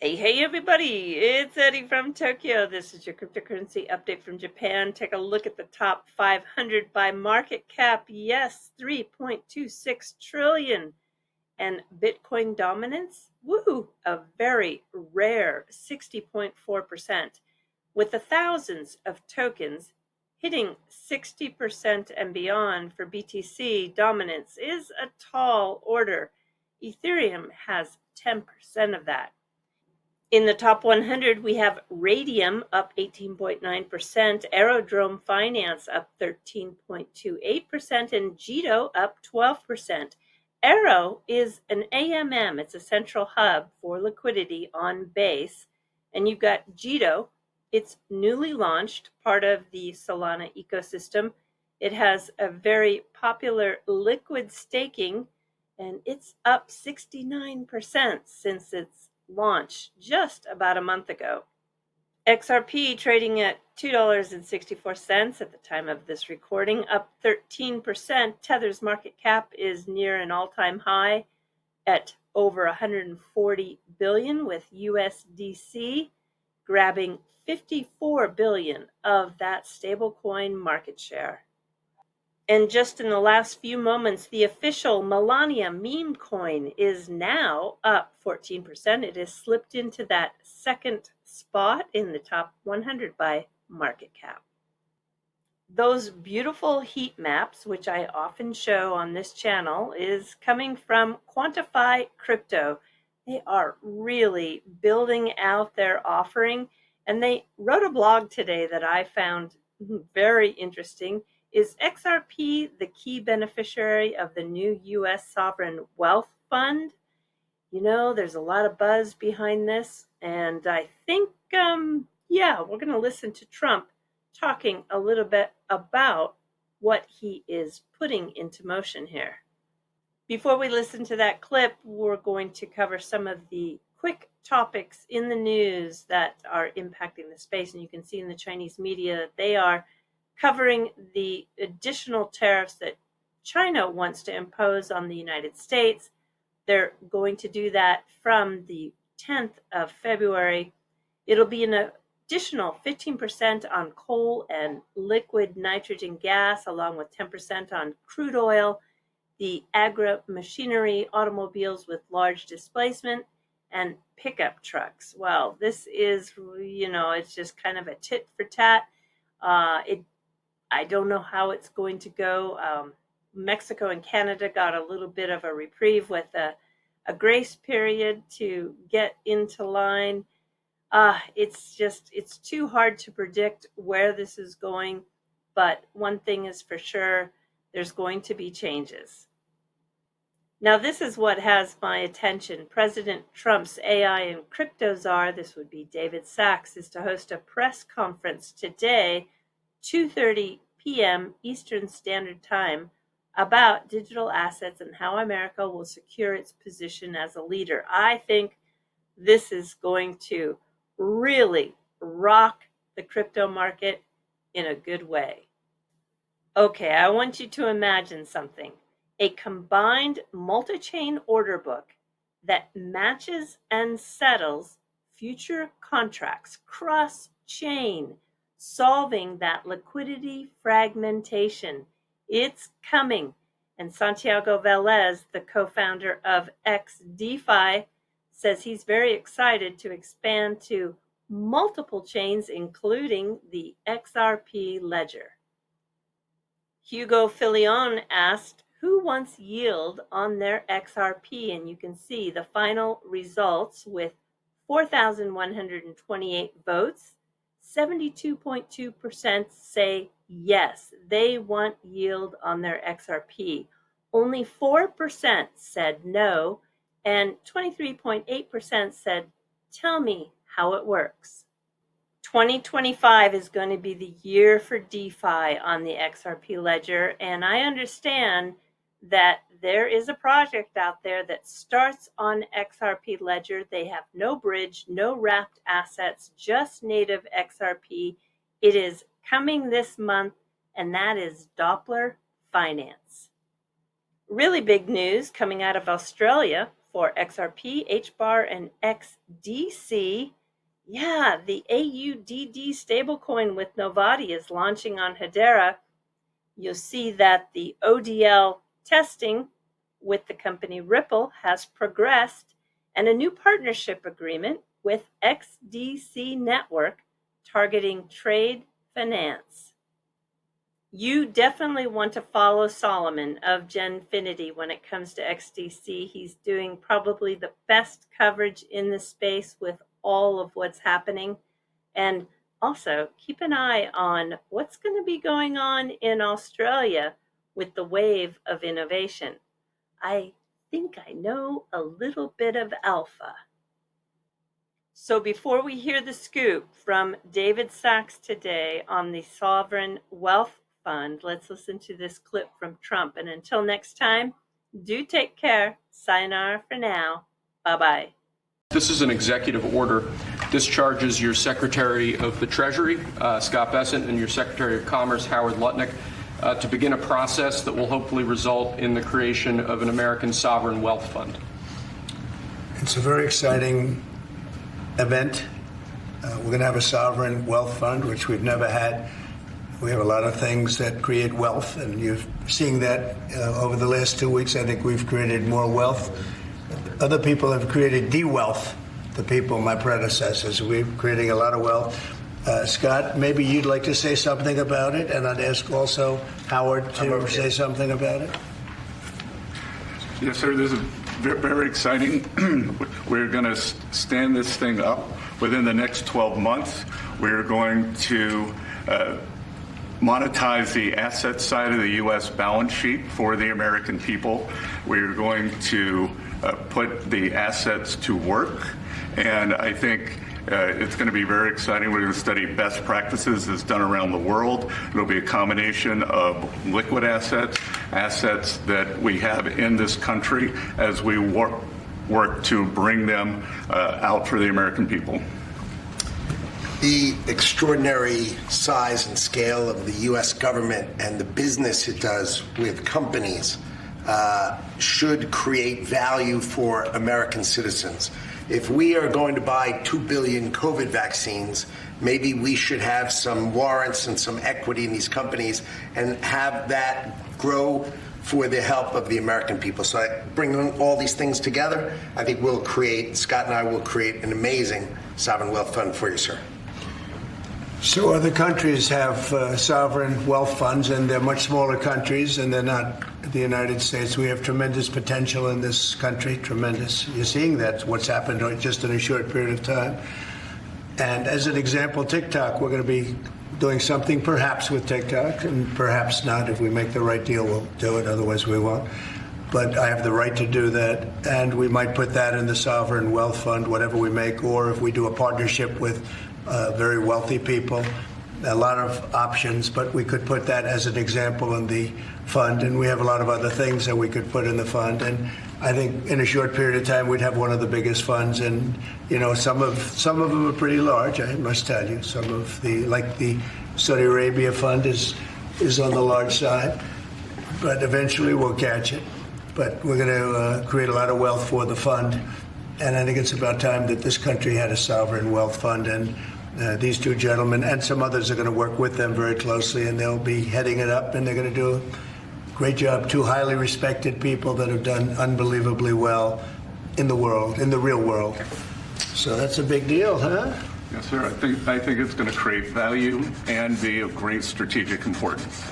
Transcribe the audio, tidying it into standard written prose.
Hey everybody, it's Eddie from Tokyo. This is your cryptocurrency update from Japan. Take a look at the top 500 by market cap. Yes, 3.26 trillion. And Bitcoin dominance, woohoo, a very rare 60.4%. With the thousands of tokens hitting 60% and beyond for BTC, dominance is a tall order. Ethereum has 10% of that. In the top 100, we have Radium up 18.9%, Aerodrome Finance up 13.28%, and Jito up 12%. Aero is an AMM. It's a central hub for liquidity on Base. And you've got Jito. It's newly launched, part of the Solana ecosystem. It has a very popular liquid staking, and it's up 69% since its launch just about a month ago. XRP trading at $2.64 at the time of this recording, up 13%. Tether's market cap is near an all-time high at over 140 billion, with USDC grabbing 54 billion of that stablecoin market share. And just in the last few moments, the official Melania meme coin is now up 14%. It has slipped into that second spot in the top 100 by market cap. Those beautiful heat maps, which I often show on this channel, is coming from Quantify Crypto. They are really building out their offering, and they wrote a blog today that I found very interesting. Is XRP the key beneficiary of the new U.S. Sovereign Wealth Fund? You know, there's a lot of buzz behind this, and I think, we're going to listen to Trump talking a little bit about what he is putting into motion here. Before we listen to that clip, we're going to cover some of the quick topics in the news that are impacting the space, and you can see in the Chinese media that they are covering the additional tariffs that China wants to impose on the United States. They're going to do that from the 10th of February. It'll be an additional 15% on coal and liquid nitrogen gas, along with 10% on crude oil, the agri-machinery, automobiles with large displacement, and pickup trucks. Well, this is, it's just kind of a tit for tat. I don't know how it's going to go. Mexico and Canada got a little bit of a reprieve with a grace period to get into line. It's too hard to predict where this is going, but one thing is for sure, there's going to be changes. Now, this is what has my attention. President Trump's AI and crypto czar, this would be David Sachs, is to host a press conference today, 2:30 p.m. Eastern Standard Time, about digital assets and how America will secure its position as a leader. I think this is going to really rock the crypto market in a good way. Okay, I want you to imagine something. A combined multi-chain order book that matches and settles future contracts cross-chain, solving that liquidity fragmentation. It's coming. And Santiago Velez, the co-founder of XDeFi, says he's very excited to expand to multiple chains, including the XRP Ledger. Hugo Filion asked, who wants yield on their XRP? And you can see the final results with 4,128 votes. 72.2% say yes, they want yield on their XRP. Only 4% said no, and 23.8% said, tell me how it works. 2025 is going to be the year for DeFi on the XRP Ledger, and I understand that there is a project out there that starts on XRP Ledger. They have no bridge, no wrapped assets, just native XRP. It is coming this month, and that is Doppler Finance. Really big news coming out of Australia. for XRP, HBAR, and XDC. Yeah, the AUDD stablecoin with Novati is launching on Hedera. You'll see that the ODL testing with the company Ripple has progressed, and a new partnership agreement with XDC Network targeting trade finance. You definitely want to follow Solomon of Genfinity when it comes to XDC. He's doing probably the best coverage in the space with all of what's happening. And also keep an eye on what's going to be going on in Australia with the wave of innovation. I think I know a little bit of alpha. So before we hear the scoop from David Sachs today on the Sovereign Wealth Fund, let's listen to this clip from Trump. And until next time, do take care. Sayonara for now. Bye-bye. This is an executive order. Discharges your Secretary of the Treasury, Scott Bessent, and your Secretary of Commerce, Howard Lutnick, to begin a process that will hopefully result in the creation of an American sovereign wealth fund. It's a very exciting event. We're going to have a sovereign wealth fund, which we've never had. We have a lot of things that create wealth, and you're seeing that over the last 2 weeks. I think we've created more wealth. Other people have created de-wealth, the people, my predecessors. We're creating a lot of wealth. Scott, maybe you'd like to say something about it, and I'd ask also Howard to say something about it. Yes, sir. This is very exciting. We're going to stand this thing up within the next 12 months. We're going to monetize the asset side of the U.S. balance sheet for the American people. We're going to put the assets to work, and I think it's going to be very exciting. We're going to study best practices as done around the world. It'll be a combination of liquid assets, assets that we have in this country as we work to bring them out for the American people. The extraordinary size and scale of the U.S. government and the business it does with companies should create value for American citizens. If we are going to buy 2 billion COVID vaccines, maybe we should have some warrants and some equity in these companies and have that grow for the help of the American people. So I bring all these things together. I think Scott and I will create an amazing sovereign wealth fund for you, sir. So other countries have sovereign wealth funds, and they're much smaller countries, and they're not the United States. We have tremendous potential in this country, tremendous. You're seeing that, what's happened just in a short period of time. And as an example, TikTok, we're going to be doing something perhaps with TikTok, and perhaps not. If we make the right deal, we'll do it, otherwise we won't. But I have the right to do that, and we might put that in the sovereign wealth fund, whatever we make, or if we do a partnership with very wealthy people, a lot of options, but we could put that as an example in the fund, and we have a lot of other things that we could put in the fund. And I think in a short period of time, we'd have one of the biggest funds, and some of them are pretty large, I must tell you. Some of like the Saudi Arabia fund is on the large side, but eventually we'll catch it. But we're going to create a lot of wealth for the fund, and I think it's about time that this country had a sovereign wealth fund, and these two gentlemen and some others are going to work with them very closely, and they'll be heading it up, and they're going to do a great job. Two highly respected people that have done unbelievably well in the world, in the real world. So that's a big deal, huh? Yes, sir. I think it's going to create value and be of great strategic importance.